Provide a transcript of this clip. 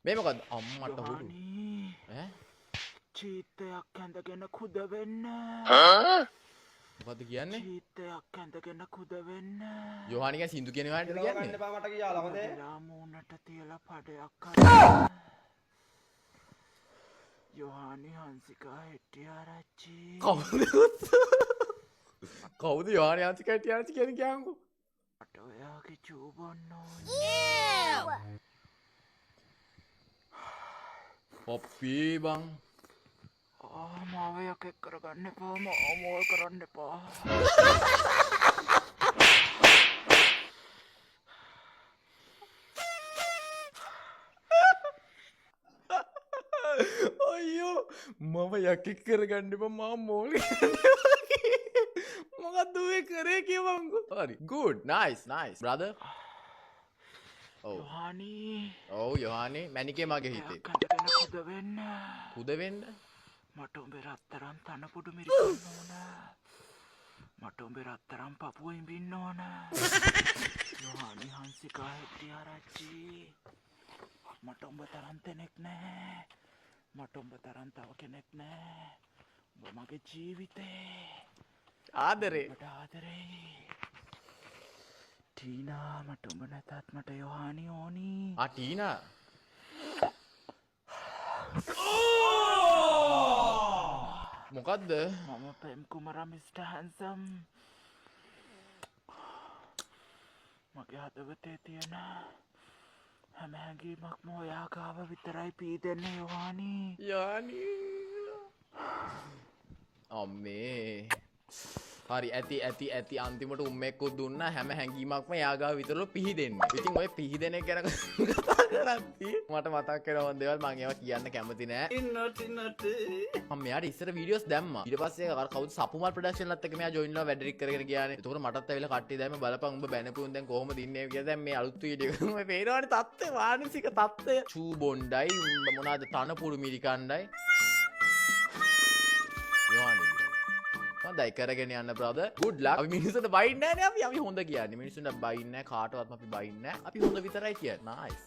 මේ මොකද්ද අම්මට හුරු ඈ චීත්තයක් ඇඳගෙන කුද වෙන්න මොකද්ද කියන්නේ චීත්තයක් ඇඳගෙන කුද වෙන්න යෝහානිගේ සින්දු කියන වහන්ට කියන්නේ ගන්න එපා මට කියලා හොඳේ. ලාමූනට තියලා පඩයක් අරගෙන යොහානි හංසිකා හෙට්ටිආරච්චි කවුද යෝහානි හංසිකා හෙට්ටිආරච්චි කියන්නේ කියන්කෝ මට ඔයාගේ චූ බොන්න ඕනේ පොප්පි බං මාව යකෙක් කරගන්න එපා මෝල් කරන්න එපා අයියෝ මම යකෙක් කරගන්න එපා මම මෝල් මොකක්ද ඔය කරේ කියවන්කෝ හරි good nice brother යොහානි ඔව් යෝහානි මැනිකේ මගේ හිතේ කැඳගෙන කුද වෙන්න කුද වෙන්න මට උඹේ රත්තරන් තනපුඩු මිරිකන්න ඕන මට උඹේ රත්තරන් පපුව ඉඹින්න ඕන යොහානි හංසිකා හෙට්ටිආරච්චි මට උඹ තරම් දෙනෙක් නැහැ මට උඹ තරම් තව කෙනෙක් නැහැ උඹ මගේ ජීවිතේ ආදරේ මට ආදරේ ටීනා මට උඹ නැතත් මට යොහානි ඕනි ආ ටීනා මොකද්ද මම පෙම් කුමරා මිස්ටර් හැන්සම් මගේ හදවතේ තියෙන හැම හැඟීමක්ම ඔයා ගාව විතරයි පීදෙන්නේ යොහානි යෝහානි අම්මේ හරි ඇති අන්තිමට උම්මෙක්කුත් දුන්නා හැම හැඟීමක්ම යාගාව විතරලු පිහිදෙන්නේ. ඉතින් ඔය පිහිදෙන එක ගැන කතා කරද්දී මට මතක් වෙනවා දේවල් මම ඒවා කියන්න කැමති නෑ. මම මෙයාට ඉස්සර වීඩියෝස් දැම්මා. ඊට පස්සේ අර කවුද සපුමල් ප්‍රොඩක්ෂන්ලත් එක්ක මෙයා ජොයින් වෙලා වැඩ රික් කරගෙන ගියානේ. එතකොට මටත් ඇවිල්ලා කට්ටිය දැම්ම බලපන් උඹ බැනපුන් දැන් කොහොමද ඉන්නේ කියලා දැන් මේ අලුත් වීඩියෝ එක මම පේනවනේ තත්ත්වය මානසික තත්ත්වය. චූ බොණ්ඩයි මොනවාද තනපුරු මිරිකණ්ඩයි. යෝහානි හොඳයි කරගෙන යන්න brother good luck අපි මිනිස්සුන්ට බයින්නේ නැහැ නේ අපි හොඳ කියන්නේ මිනිස්සුන්ට බයින්නේ නැහැ කාටවත් අපි බයින්නේ නැහැ අපි හොඳ විතරයි කියන්නේ nice